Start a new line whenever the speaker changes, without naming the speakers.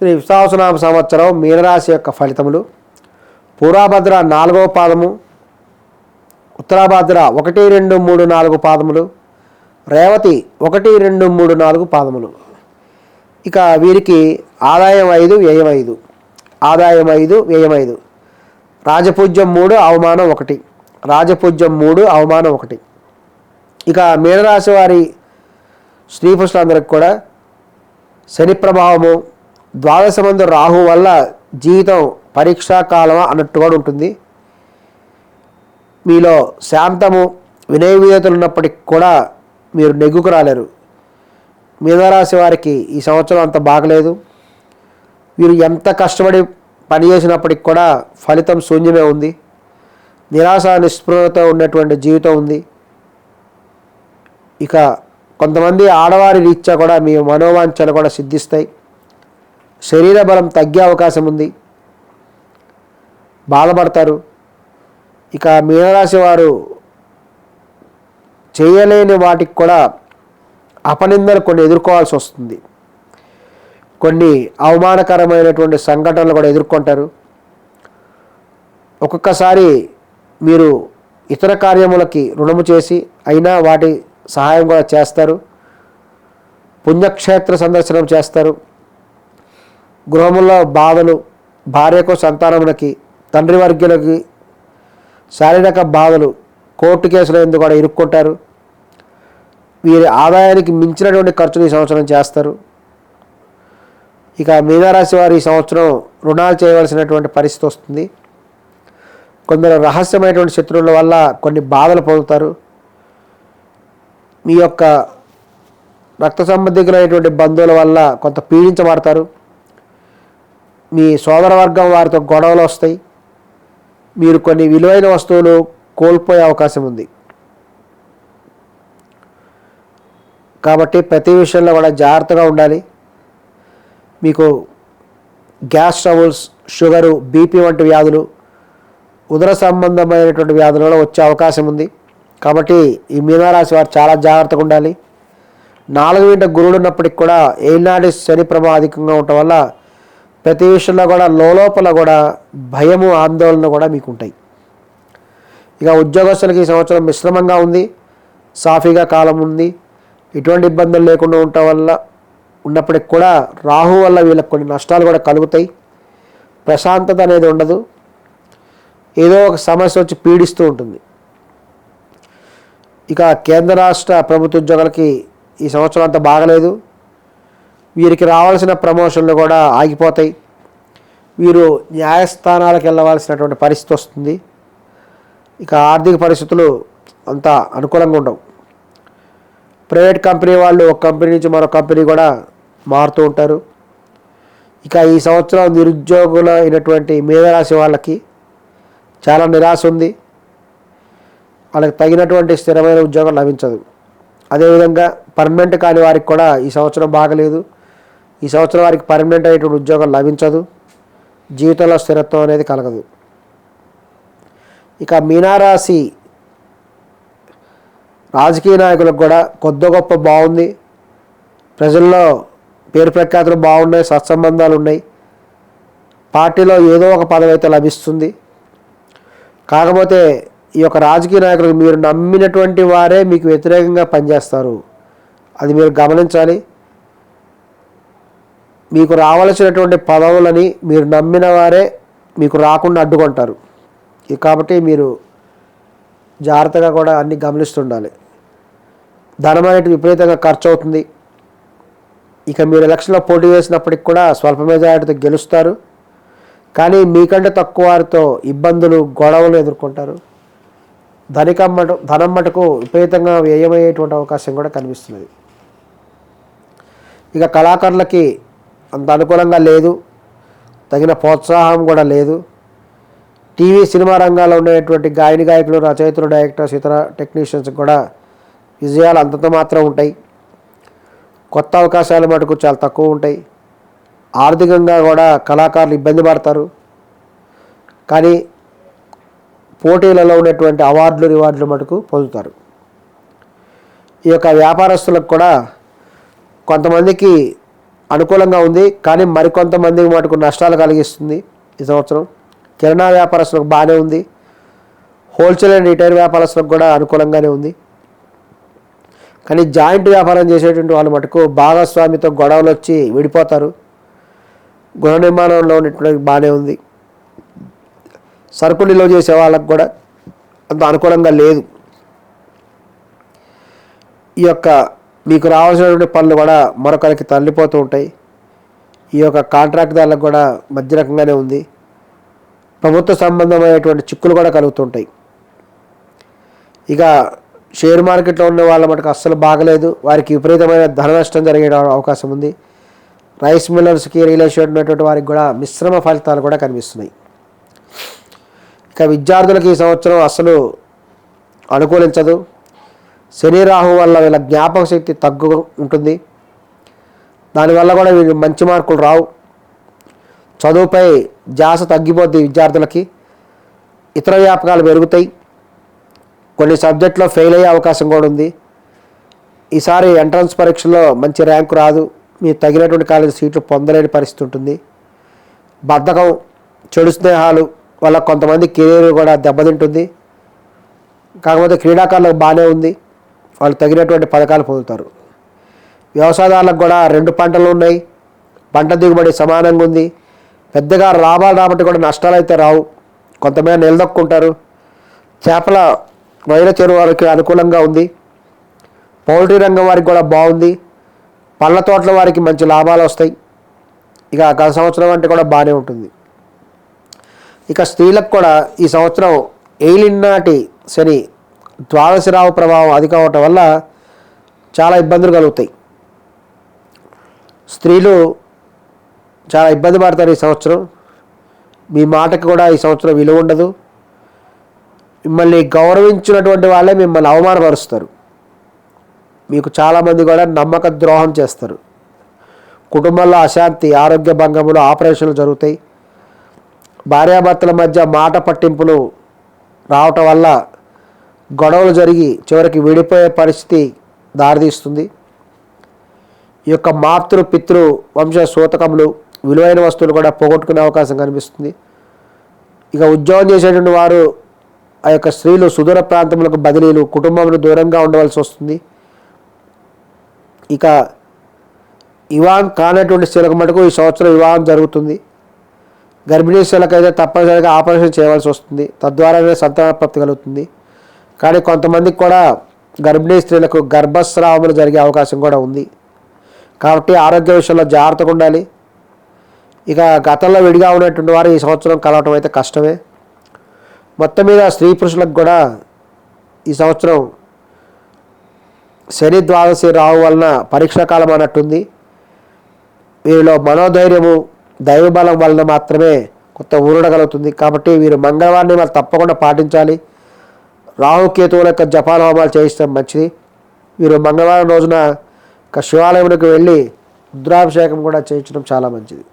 శ్రీ విశ్వావసునామ సంవత్సరం మీనరాశి యొక్క ఫలితములు. పూర్వభద్ర 4వ పాదము, ఉత్తరాభద్ర 1, 2, 3, 4 పాదములు, రేవతి 1, 2, 3, 4 పాదములు. ఇక వీరికి ఆదాయం 5, వ్యయం 5. ఆదాయం 5, వ్యయం 5. రాజపూజ్యం 3, అవమానం 1. రాజపూజ్యం 3, అవమానం 1. ఇక మీనరాశి వారి స్త్రీ పురుషులందరికీ కూడా శని ప్రభావము, ద్వాదశమందు రాహు వల్ల జీవితం పరీక్షా కాలం అన్నట్టు కూడా ఉంటుంది. మీలో శాంతము, వినయ విధేయతలు ఉన్నప్పటికీ కూడా మీరు నెగ్గుకు రాలేరు. మీనరాశి వారికి ఈ సంవత్సరం అంత బాగలేదు. వీరు ఎంత కష్టపడి పని చేసినప్పటికి కూడా ఫలితం శూన్యమే ఉంది. నిరాశ నిస్పృహతో ఉన్నటువంటి జీవితం ఉంది. ఇక కొంతమంది ఆడవారి రీత్యా కూడా మీ మనోవాంఛలు కూడా సిద్ధిస్తాయి. శరీర బలం తగ్గే అవకాశం ఉంది. బాధపడతారు. ఇక మీనరాశి వారు చేయలేని వాటికి కూడా అపనిందలు కొన్ని ఎదుర్కోవాల్సి వస్తుంది. కొన్ని అవమానకరమైనటువంటి సంఘటనలు కూడా ఎదుర్కొంటారు. ఒక్కొక్కసారి మీరు ఇతర కార్యములకి రుణము చేసి అయినా వాటి సహాయం కూడా చేస్తారు. పుణ్యక్షేత్ర సందర్శనం చేస్తారు. గృహములో బాధలు, భార్యకు, సంతానములకి, తండ్రి వర్గులకి శారీరక బాధలు, కోర్టు కేసులు ఎందుకు కూడా ఇరుక్కుంటారు. వీరి ఆదాయానికి మించినటువంటి ఖర్చులు ఈ సంవత్సరం చేస్తారు. ఇక మీనరాశి వారు ఈ సంవత్సరం రుణాలు చేయవలసినటువంటి పరిస్థితి వస్తుంది. కొందరు రహస్యమైనటువంటి శత్రువుల వల్ల కొన్ని బాధలు పొందుతారు. మీ యొక్క రక్త సంబంధికులైనటువంటి బంధువుల వల్ల కొంత పీడించబడతారు. మీ సోదర వర్గం వారితో గొడవలు వస్తాయి. మీరు కొన్ని విలువైన వస్తువులు కోల్పోయే అవకాశం ఉంది. కాబట్టి ప్రతి విషయంలో కూడా జాగ్రత్తగా ఉండాలి. మీకు గ్యాస్ ట్రబుల్స్, షుగరు, బీపీ వంటి వ్యాధులు, ఉదర సంబంధమైనటువంటి వ్యాధులు కూడా వచ్చే అవకాశం ఉంది. కాబట్టి ఈ మీనరాశి వారు చాలా జాగ్రత్తగా ఉండాలి. 4వ ఇంట గురుడు ఉన్నప్పటికి కూడా ఏనాటి శని ప్రభావం అధికంగా ఉండటం వల్ల ప్రతి విషయంలో కూడా లోపల కూడా భయము, ఆందోళన కూడా మీకు ఉంటాయి. ఇక ఉద్యోగస్తులకి ఈ సంవత్సరం మిశ్రమంగా ఉంది. సాఫీగా కాలం ఉంది. ఎటువంటి ఇబ్బందులు లేకుండా ఉండటం వల్ల ఉన్నప్పటికి కూడా రాహు వల్ల వీళ్ళకి కొన్ని నష్టాలు కూడా కలుగుతాయి. ప్రశాంతత అనేది ఉండదు. ఏదో ఒక సమస్య వచ్చి పీడిస్తూ ఉంటుంది. ఇక కేంద్ర రాష్ట్ర ప్రభుత్వ ఉద్యోగులకి ఈ సంవత్సరం అంత బాగలేదు. వీరికి రావాల్సిన ప్రమోషన్లు కూడా ఆగిపోతాయి. వీరు న్యాయస్థానాలకు వెళ్ళవలసినటువంటి పరిస్థితి వస్తుంది. ఇక ఆర్థిక పరిస్థితులు అంత అనుకూలంగా ఉండవు. ప్రైవేట్ కంపెనీ వాళ్ళు ఒక కంపెనీ నుంచి మరో కంపెనీ కూడా మారుతూ ఉంటారు. ఇక ఈ సంవత్సరం నిరుద్యోగులు అయినటువంటి మీనరాశి వాళ్ళకి చాలా నిరాశ ఉంది. వాళ్ళకి తగినటువంటి స్థిరమైన ఉద్యోగం లభించదు. అదేవిధంగా పర్మనెంట్ కాని వారికి కూడా ఈ సంవత్సరం బాగలేదు. ఈ సంవత్సరం వారికి పర్మనెంట్ అయినటువంటి ఉద్యోగం లభించదు. జీవితంలో స్థిరత్వం అనేది కలగదు. ఇక మీనరాశి రాజకీయ నాయకులకు కూడా కొద్ది గొప్ప బాగుంది. ప్రజల్లో పేరు ప్రఖ్యాతులు బాగున్నాయి. సత్సంబంధాలు ఉన్నాయి. పార్టీలో ఏదో ఒక పదవి అయితే లభిస్తుంది. కాకపోతే ఈ యొక్క రాజకీయ నాయకులకు మీరు నమ్మినటువంటి వారే మీకు వ్యతిరేకంగా పనిచేస్తారు. అది మీరు గమనించాలి. మీకు రావాల్సినటువంటి పదవులని మీరు నమ్మిన వారే మీకు రాకుండా అడ్డుకుంటారు. కాబట్టి మీరు జాగ్రత్తగా కూడా అన్ని గమనిస్తుండాలి. ధనం అనేది విపరీతంగా ఖర్చు అవుతుంది. ఇక మీరు ఎలక్షన్లో పోటీ చేసినప్పటికి కూడా స్వల్ప మెజారిటీతో గెలుస్తారు. కానీ మీకంటే తక్కువ వారితో ఇబ్బందులు, గొడవలు ఎదుర్కొంటారు. ధనం మటుకు విపరీతంగా వ్యయమయ్యేటువంటి అవకాశం కూడా కనిపిస్తున్నది. ఇక కళాకారులకి అంత అనుకూలంగా లేదు. తగిన ప్రోత్సాహం కూడా లేదు. టీవీ, సినిమా రంగాల్లో ఉండేటువంటి గాయకులు, రచయితలు, డైరెక్టర్స్, ఇతర టెక్నీషియన్స్ కూడా విజయాలు అంతంత మాత్రం ఉంటాయి. కొత్త అవకాశాలు మటుకు చాలా తక్కువ ఉంటాయి. ఆర్థికంగా కూడా కళాకారులు ఇబ్బంది పడతారు. కానీ పోటీలలో ఉన్నటువంటి అవార్డులు, రివార్డులు మటుకు పొందుతారు. ఈ యొక్క వ్యాపారస్తులకు కూడా కొంతమందికి అనుకూలంగా ఉంది, కానీ మరికొంతమందికి మటుకు నష్టాలు కలిగిస్తుంది ఈ సంవత్సరం. కిరాణా వ్యాపారస్తులకు బాగానే ఉంది, హోల్సేల్ అండ్ రిటైల్ వ్యాపారస్తులకు కూడా అనుకూలంగానే ఉంది. కానీ జాయింట్ వ్యాపారం చేసేటువంటి వాళ్ళు మటుకు భాగస్వామితో గొడవలు వచ్చి విడిపోతారు. గృహ నిర్మాణంలో ఉన్నటువంటి బాగానే ఉంది. సరుకు నిల్వ చేసే వాళ్ళకు కూడా అంత అనుకూలంగా లేదు. ఈ యొక్క మీకు రావాల్సినటువంటి పనులు కూడా మరొకరికి తరలిపోతూ ఉంటాయి. ఈ యొక్క కాంట్రాక్ట్దారులకు కూడా మధ్య రకంగానే ఉంది. ప్రభుత్వ సంబంధమైనటువంటి చిక్కులు కూడా కలుగుతుంటాయి. ఇక షేర్ మార్కెట్లో ఉన్న వాళ్ళ మటుకు అస్సలు బాగలేదు, వారికి విపరీతమైన ధన నష్టం జరిగే అవకాశం ఉంది. రైస్ మిల్లర్స్కి, రియల్ ఎస్టేట్ ఉన్నటువంటి వారికి కూడా మిశ్రమ ఫలితాలు కూడా కనిపిస్తున్నాయి. ఇక విద్యార్థులకు ఈ సంవత్సరం అసలు అనుకూలించదు. శని రాహు వల్ల వీళ్ళ జ్ఞాపక శక్తి తగ్గు ఉంటుంది, దానివల్ల కూడా వీళ్ళు మంచి మార్కులు రావు. చదువుపై ధ్యాస తగ్గిపోద్ది విద్యార్థులకి, ఇతర వ్యాపకాలు పెరుగుతాయి. కొన్ని సబ్జెక్టులో ఫెయిల్ అయ్యే అవకాశం కూడా ఉంది. ఈసారి ఎంట్రన్స్ పరీక్షలో మంచి ర్యాంకు రాదు, మీరు తగినటువంటి కాలేజీ సీట్లు పొందలేని పరిస్థితి ఉంటుంది. బద్ధకం, చెడు స్నేహాలు వల్ల కొంతమంది కెరీర్ కూడా దెబ్బతింటుంది. కాకపోతే క్రీడాకారులకు బాగానే ఉంది, వాళ్ళు తగినటువంటి పథకాలు పొందుతారు. వ్యవసాయదారులకు కూడా 2 పంటలు ఉన్నాయి, పంట దిగుబడి సమానంగా ఉంది. పెద్దగా లాభాలు రాబట్టి కూడా నష్టాలు అయితే రావు, కొంతమంది నిలదొక్కుంటారు. చేపల వైర చెరువు వారికి అనుకూలంగా ఉంది. పౌల్ట్రీ రంగం వారికి కూడా బాగుంది. పళ్ళ తోటల వారికి మంచి లాభాలు వస్తాయి. ఇక గత సంవత్సరం అంటే కూడా బాగానే ఉంటుంది. ఇక స్త్రీలకు కూడా ఈ సంవత్సరం ఏలినాటి శని ద్వాదశ రావు ప్రభావం అధికం అవటం వల్ల చాలా ఇబ్బందులు కలుగుతాయి. స్త్రీలు చాలా ఇబ్బంది పడతారు ఈ సంవత్సరం. మీ మాటకి కూడా ఈ సంవత్సరం విలువ ఉండదు. మిమ్మల్ని గౌరవించినటువంటి వాళ్ళే మిమ్మల్ని అవమానపరుస్తారు. మీకు చాలామంది కూడా నమ్మక ద్రోహం చేస్తారు. కుటుంబంలో అశాంతి, ఆరోగ్య భంగములు, ఆపరేషన్లు జరుగుతాయి. భార్యాభర్తల మధ్య మాట పట్టింపులు రావటం వల్ల గొడవలు జరిగి చివరికి విడిపోయే పరిస్థితి దారితీస్తుంది. ఈ యొక్క మాతృ పితృ వంశ సూతకములు, విలువైన వస్తువులు కూడా పోగొట్టుకునే అవకాశం కనిపిస్తుంది. ఇక ఉద్యోగం చేసేటువంటి వారు, ఆ యొక్క స్త్రీలు సుదూర ప్రాంతములకు బదిలీలు, కుటుంబంలో దూరంగా ఉండవలసి వస్తుంది. ఇక వివాహం కానటువంటి స్త్రీలకు మటుకు ఈ సంవత్సరం వివాహం జరుగుతుంది. గర్భిణీ స్త్రీలకైతే తప్పనిసరిగా ఆపరేషన్ చేయవలసి వస్తుంది, తద్వారానే సంతాన ప్రాప్తి కలుగుతుంది. కానీ కొంతమందికి కూడా గర్భిణీ స్త్రీలకు గర్భస్రావములు జరిగే అవకాశం కూడా ఉంది. కాబట్టి ఆరోగ్య విషయంలో జాగ్రత్తగా ఉండాలి. ఇక గతంలో విడిగా ఉన్నటువంటి వారు ఈ సంవత్సరం కలవటం అయితే కష్టమే. మొత్తం మీద స్త్రీ పురుషులకు కూడా ఈ సంవత్సరం శని ద్వాదశి రావు వలన పరీక్షాకాలం అన్నట్టుంది. వీరిలో మనోధైర్యము, దైవబలం వలన మాత్రమే కొత్త ఊరడగలుగుతుంది. కాబట్టి వీరు మంగళవారిని వాళ్ళు తప్పకుండా పాటించాలి. రాహుకేతువుల యొక్క జపాల హోమాలు చేయించడం మంచిది. వీరు మంగళవారం రోజున శివాలయంలోకి వెళ్ళి రుద్రాభిషేకం కూడా చేయించడం చాలా మంచిది.